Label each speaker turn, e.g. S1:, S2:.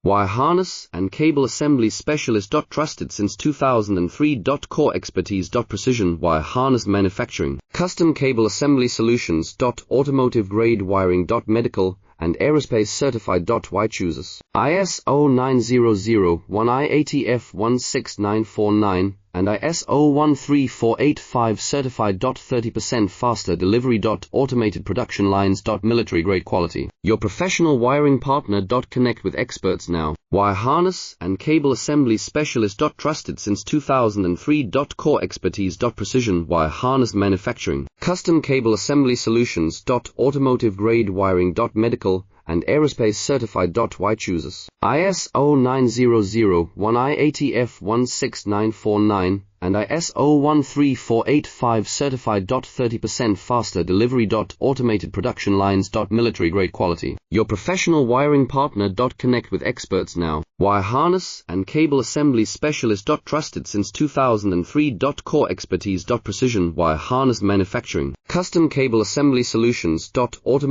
S1: Wire harness and cable assembly specialist. Trusted since 2003. Core expertise. Precision wire harness manufacturing, custom cable assembly solutions. Automotive grade wiring. Medical and aerospace certified. Why chooses ISO 9001 IATF 16949 and ISO 13485 certified. 30% faster delivery. Automated production lines. Military grade quality. Your professional wiring partner. Connect with experts now. Wire harness and cable assembly specialist. Trusted since 2003. Core expertise. Precision wire harness manufacturing, custom cable assembly solutions. Automotive grade wiring. Medical and aerospace certified. Why chooses ISO 9001 IATF 16949 and ISO 13485 certified. 30% faster delivery. Automated production lines. Military grade quality. Your professional wiring partner. Connect with experts now. Wire harness and cable assembly specialist. Trusted since 2003. Core expertise. Precision wire harness manufacturing, custom cable assembly solutions. Automotive